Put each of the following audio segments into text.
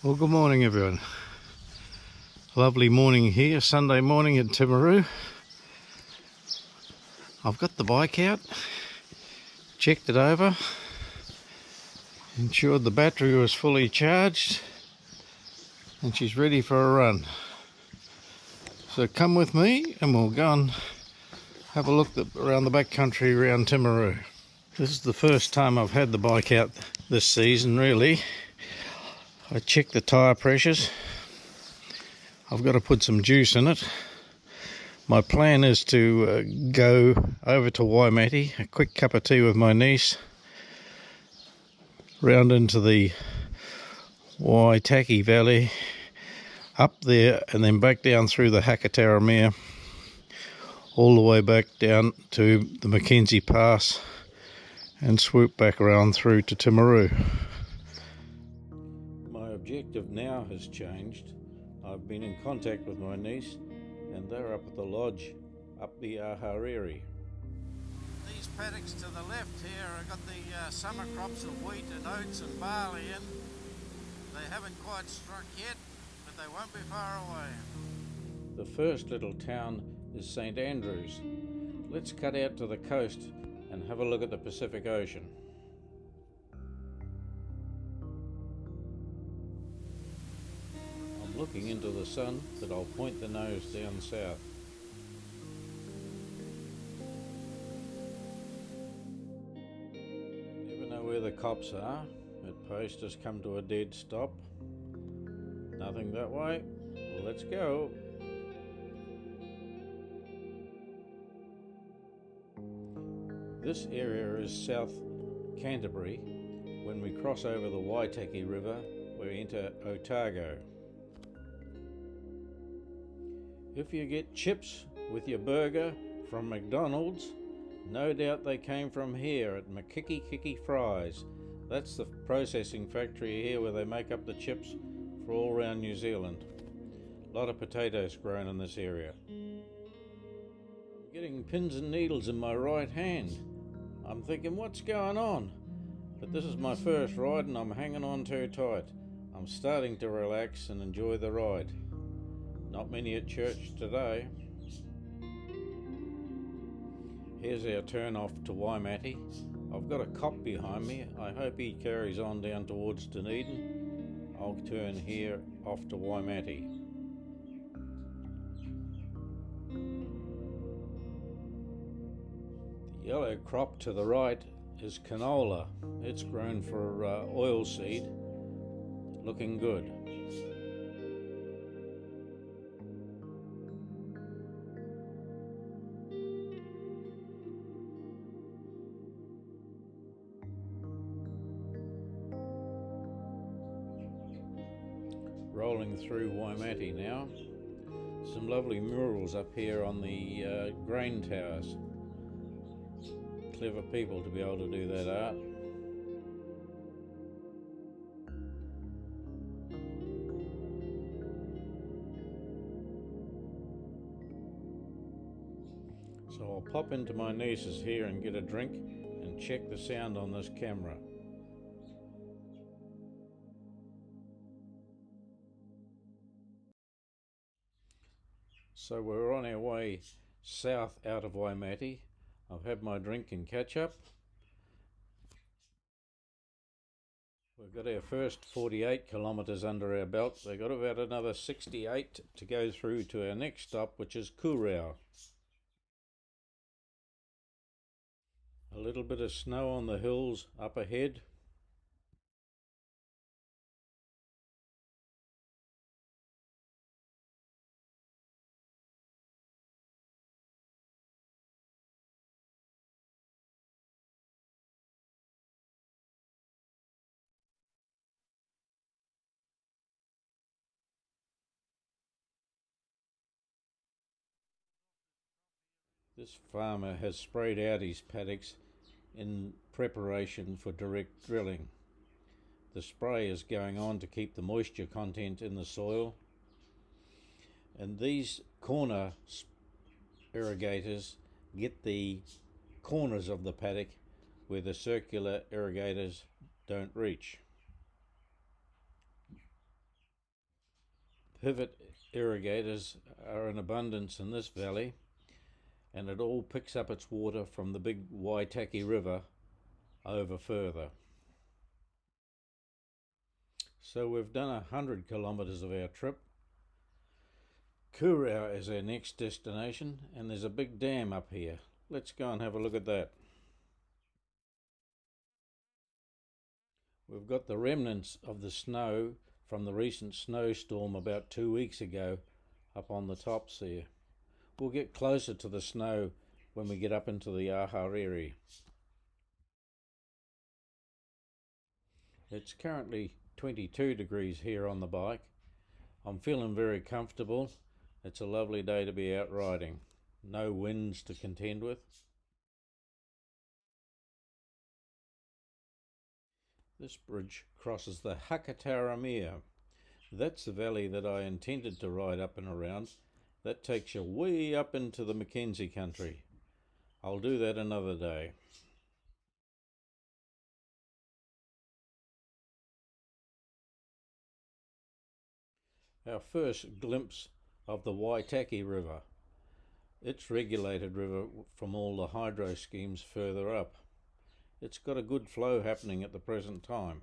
Well, good morning everyone. Lovely morning here, Sunday morning in Timaru. I've got the bike out, checked it over, ensured the battery was fully charged, and she's ready for a run. So come with me and we'll go and have a look around the back country around Timaru. This is the first time I've had the bike out this season, really. I checked the tyre pressures. I've got to put some juice in it. My plan is to go over to Waitaki, a quick cup of tea with my niece, round into the Waitaki Valley, up there and then back down through the Hakataramere, all the way back down to the Mackenzie Pass and swoop back around through to Timaru. My objective now has changed. I've been in contact with my niece and they're up at the lodge up the Aruriri. These paddocks to the left here have got the summer crops of wheat and oats and barley in. They haven't quite struck yet, but they won't be far away. The first little town is St. Andrews. Let's cut out to the coast and have a look at the Pacific Ocean. I'm looking into the sun, but I'll point the nose down south. Never know where the cops are. That post has come to a dead stop. Nothing that way. Well, let's go. This area is South Canterbury. When we cross over the Waitaki River, we enter Otago. If you get chips with your burger from McDonald's, no doubt they came from here at Makiki Fries. That's the processing factory here where they make up the chips for all around New Zealand. A lot of potatoes grown in this area. I'm getting pins and needles in my right hand. I'm thinking, what's going on? But this is my first ride and I'm hanging on too tight. I'm starting to relax and enjoy the ride. Not many at church today. Here's our turn off to Waitaki. I've got a cop behind me. I hope he carries on down towards Dunedin. I'll turn here off to Waitaki. The yellow crop to the right is canola. It's grown for oilseed. Looking good. Rolling through Waitaki now. Some lovely murals up here on the grain towers. Clever people to be able to do that art. So I'll pop into my niece's here and get a drink and check the sound on this camera. So we're on our way south out of Waitaki. I've had my drink and catch up. We've got our first 48 kilometres under our belt. We've got about another 68 to go through to our next stop, which is Kurau. A little bit of snow on the hills up ahead. This farmer has sprayed out his paddocks in preparation for direct drilling. The spray is going on to keep the moisture content in the soil, and these corner irrigators get the corners of the paddock where the circular irrigators don't reach. pivot irrigators are in abundance in this valley, and it all picks up its water from the big Waitaki River over further. So we've done 100 kilometres of our trip. Kurau is our next destination, and there's a big dam up here. Let's go and have a look at that. We've got the remnants of the snow from the recent snowstorm about 2 weeks ago up on the tops there. We'll get closer to the snow when we get up into the Aruriri. It's currently 22 degrees here on the bike. I'm feeling very comfortable. It's a lovely day to be out riding. No winds to contend with. This bridge crosses the Hakataramia. That's the valley that I intended to ride up and around. That takes you way up into the Mackenzie country. I'll do that another day. Our first glimpse of the Waitaki River. It's regulated river from all the hydro schemes further up. It's got a good flow happening at the present time.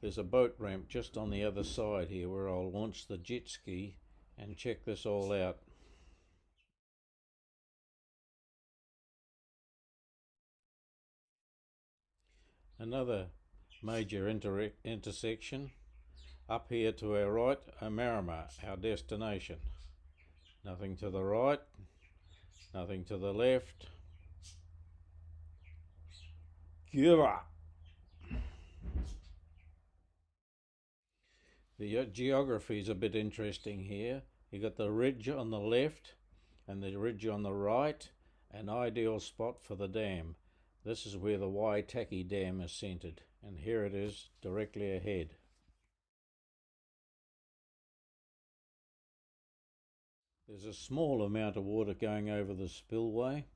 There's a boat ramp just on the other side here where I'll launch the jet ski and check this all out. Another major intersection. Up here to our right, Omarama, our destination. Nothing to the right, nothing to the left. Give up. The geography is a bit interesting here. You got the ridge on the left and the ridge on the right, an ideal spot for the dam. This is where the Waitaki Dam is centred, and here it is directly ahead. There's a small amount of water going over the spillway,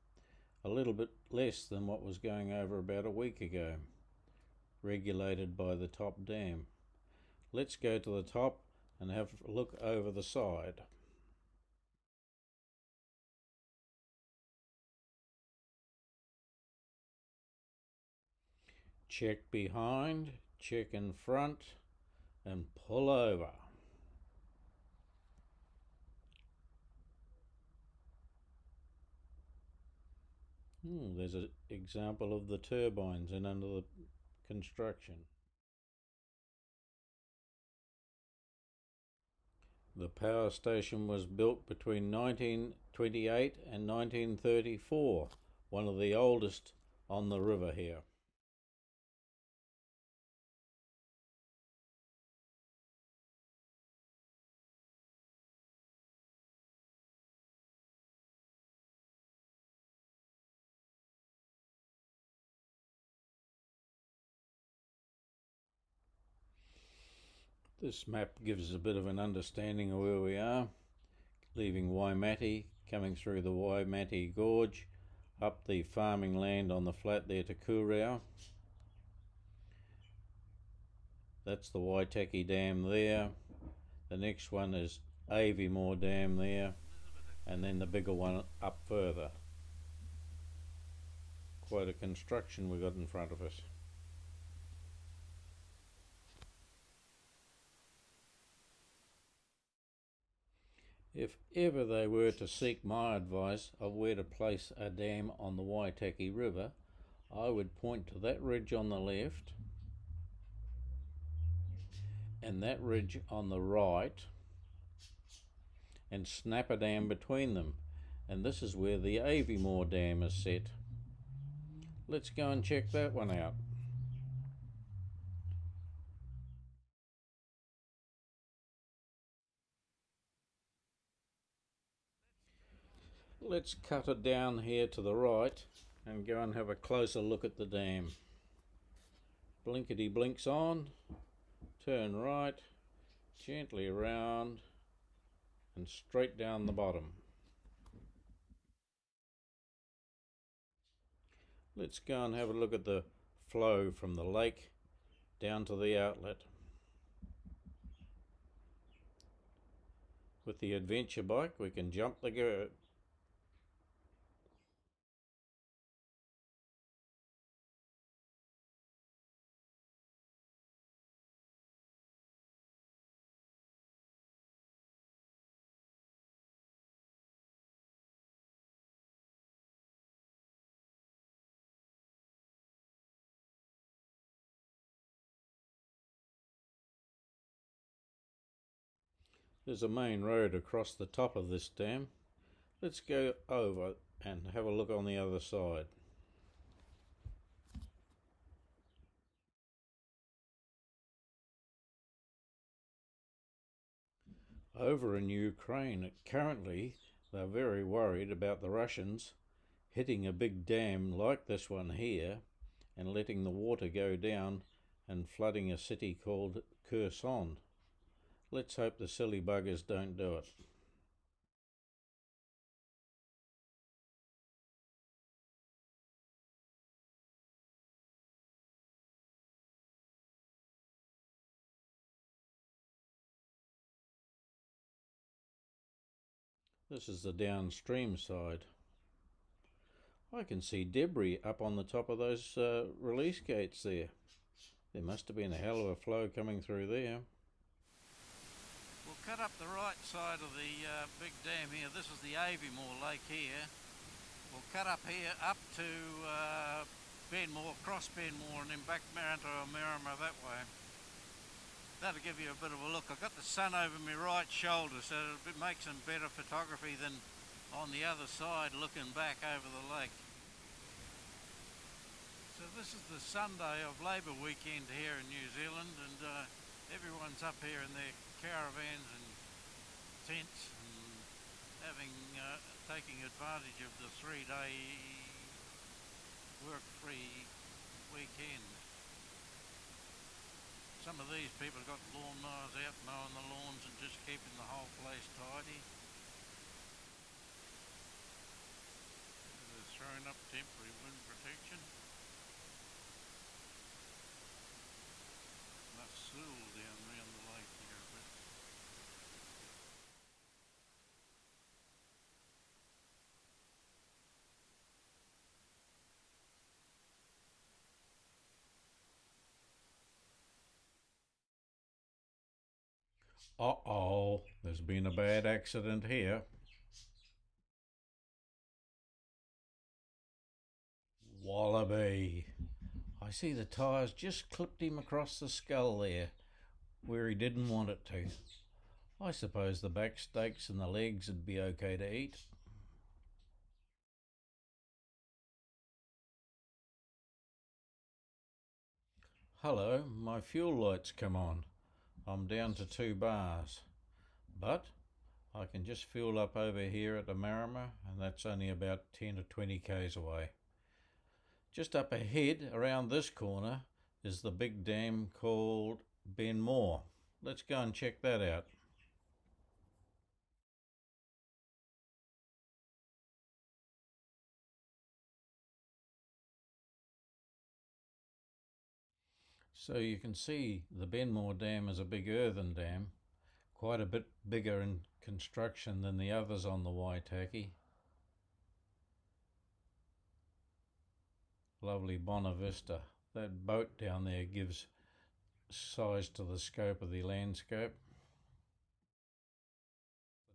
a little bit less than what was going over about a week ago, regulated by the top dam. Let's go to the top and have a look over the side. Check behind, check in front, and pull over. There's an example of the turbines in under the construction. The power station was built between 1928 and 1934, one of the oldest on the river here. This map gives us a bit of an understanding of where we are, leaving Waimati, coming through the Waimati Gorge, up the farming land on the flat there to Kurau. That's the Waitaki Dam there. The next one is Avimore Dam there, and then the bigger one up further. Quite a construction we got in front of us. If ever they were to seek my advice of where to place a dam on the Waitaki River, I would point to that ridge on the left and that ridge on the right and snap a dam between them. And this is where the Avimore Dam is set. Let's go and check that one out. Let's cut it down here to the right and go and have a closer look at the dam. Blinkety blinks on, turn right, gently around and straight down the bottom. Let's go and have a look at the flow from the lake down to the outlet. With the adventure bike, we can jump the girth. There's a main road across the top of this dam. Let's go over and have a look on the other side. Over in Ukraine, currently they're very worried about the Russians hitting a big dam like this one here and letting the water go down and flooding a city called Kherson. Let's hope the silly buggers don't do it. This is the downstream side. I can see debris up on the top of those release gates there. There must have been a hell of a flow coming through there. We'll cut up the right side of the big dam here. This is the Avimore Lake here. We'll cut up here up to Benmore, cross Benmore, and then back to Marama that way. That'll give you a bit of a look. I've got the sun over my right shoulder, so it makes some better photography than on the other side looking back over the lake. So this is the Sunday of Labour weekend here in New Zealand, and everyone's up here in their caravans and tents and taking advantage of the 3-day work-free weekend. Some of these people got lawnmowers out mowing the lawns and just keeping the whole place tidy. They're throwing up temporary wind protection. That's sool down around the lake here a bit. Uh-oh, there's been a bad accident here. Wallaby. I see the tyres just clipped him across the skull there, where he didn't want it to. I suppose the back steaks and the legs would be okay to eat. Hello, my fuel light's come on. I'm down to 2 bars. But I can just fuel up over here at the Marama, and that's only about 10 or 20 k's away. Just up ahead, around this corner, is the big dam called Benmore. Let's go and check that out. So you can see the Benmore Dam is a big earthen dam, quite a bit bigger in construction than the others on the Waitaki. Lovely Bonavista. That boat down there gives size to the scope of the landscape.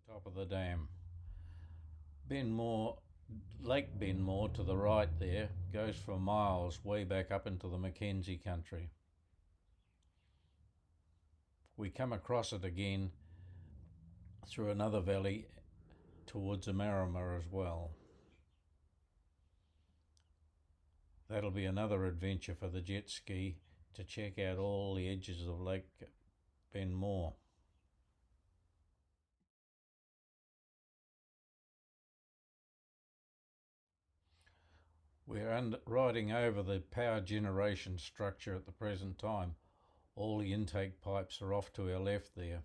The top of the dam. Benmore, Lake Benmore to the right there goes for miles way back up into the Mackenzie country. We come across it again through another valley towards Marama as well. That'll be another adventure for the jet ski to check out all the edges of Lake Benmore. We're riding over the power generation structure at the present time. All the intake pipes are off to our left there.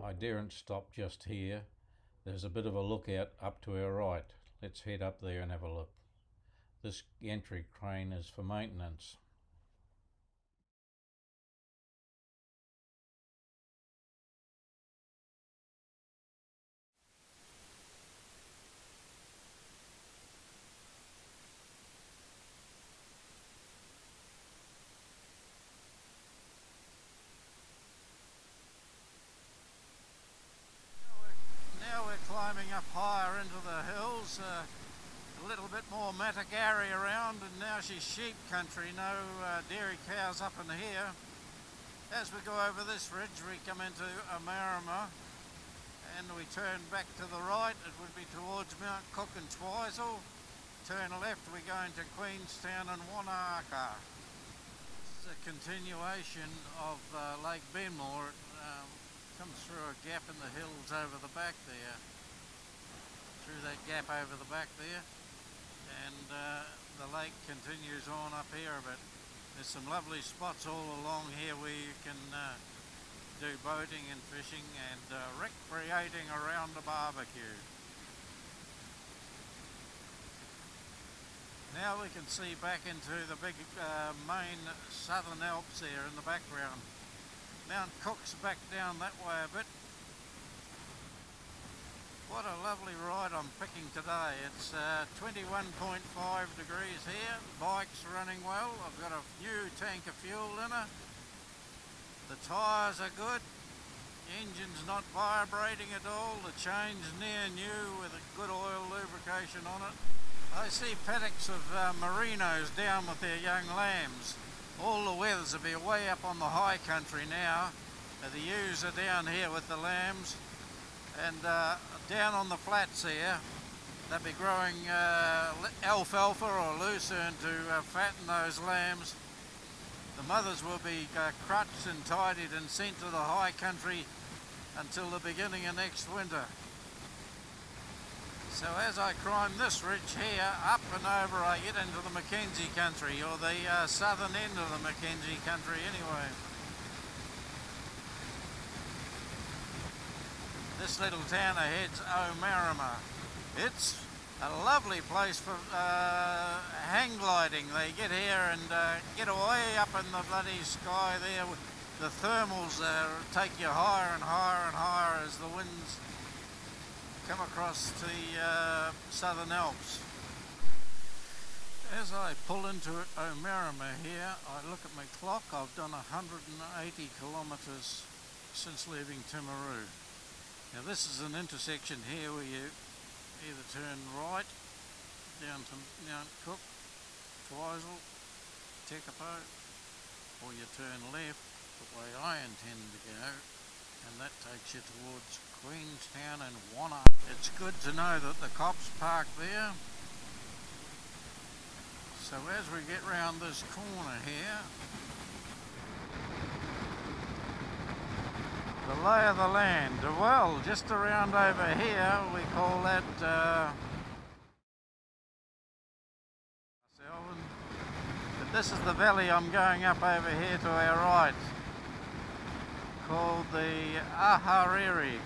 I daren't stop just here. There's a bit of a lookout up to our right. Let's head up there and have a look. This gantry crane is for maintenance. marshy sheep country, no dairy cows up in here. As we go over this ridge, we come into Omarama, and we turn back to the right, it would be towards Mount Cook and Twizel. Turn left, we go into Queenstown and Wanaka. This is a continuation of Lake Benmore. It comes through a gap in the hills over the back there. Through that gap over the back there. And the lake continues on up here, but there's some lovely spots all along here where you can do boating and fishing and recreating around the barbecue. Now we can see back into the big main Southern Alps there in the background. Mount Cook's back down that way a bit. What a lovely ride I'm picking today. It's 21.5 degrees here. Bike's running well. I've got a new tank of fuel in her. The tyres are good. Engine's not vibrating at all. The chain's near new with a good oil lubrication on it. I see paddocks of merinos down with their young lambs. All the wethers will be way up on the high country now. The ewes are down here with the lambs, and down on the flats here they'll be growing alfalfa or lucerne to fatten those lambs. The mothers will be crutched and tidied and sent to the high country until the beginning of next winter. So as I climb this ridge here, up and over, I get into the Mackenzie country, or the southern end of the Mackenzie country anyway. This little town ahead's Omarama. It's a lovely place for hang gliding. They get here and get away up in the bloody sky there. The thermals take you higher and higher and higher as the winds come across the Southern Alps. As I pull into Omarama here, I look at my clock. I've done 180 kilometres since leaving Timaru. Now this is an intersection here where you either turn right down to Mount Cook, Twizel, Tekapo, or you turn left the way I intend to go, and that takes you towards Queenstown and Wanaka. It's good to know that the cops park there. So as we get round this corner here, the lay of the land, well, just around over here we call that Alvin. But this is the valley I'm going up over here to our right, called the Aruriri.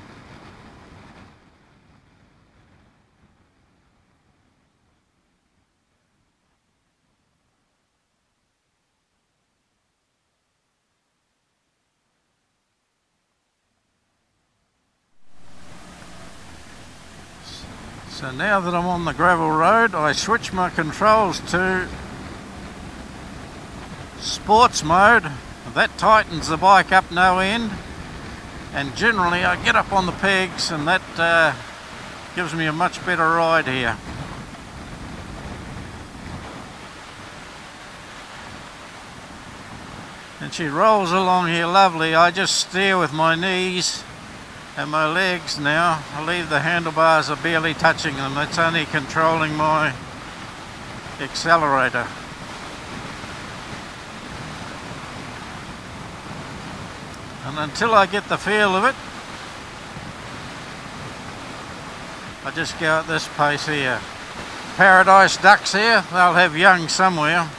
So now that I'm on the gravel road, I switch my controls to sports mode. That tightens the bike up no end, and generally I get up on the pegs, and that gives me a much better ride here. And she rolls along here lovely. I just steer with my knees and my legs now. I leave the handlebars are barely touching them. That's only controlling my accelerator. And until I get the feel of it, I just go at this pace here. Paradise ducks here, they'll have young somewhere.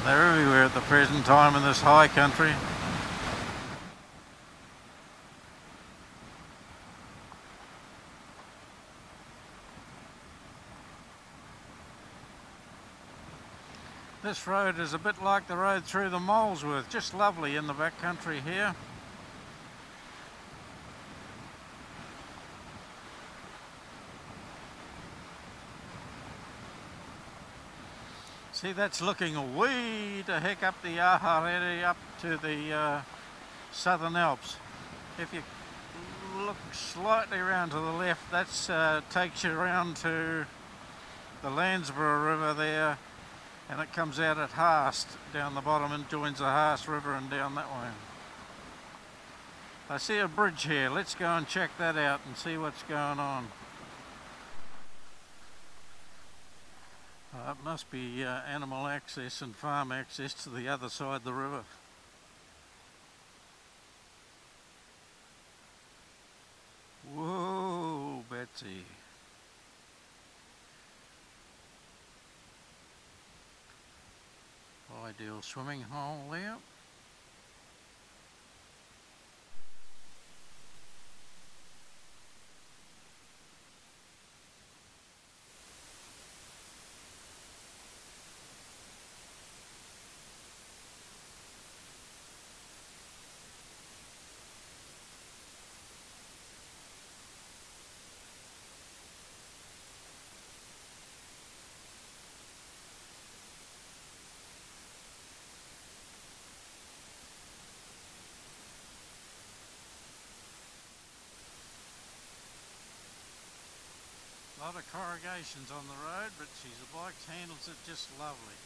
They're everywhere at the present time in this high country. This road is a bit like the road through the Molesworth, just lovely in the back country here. See, that's looking way to heck up the Aruriri up to the Southern Alps. If you look slightly around to the left, that takes you around to the Landsborough River there, and it comes out at Haast down the bottom and joins the Haast River and down that way. I see a bridge here. Let's go and check that out and see what's going on. It must be animal access and farm access to the other side of the river. Whoa, Betsy. Ideal swimming hole there. A lot of corrugations on the road, but the bike handles it just lovely.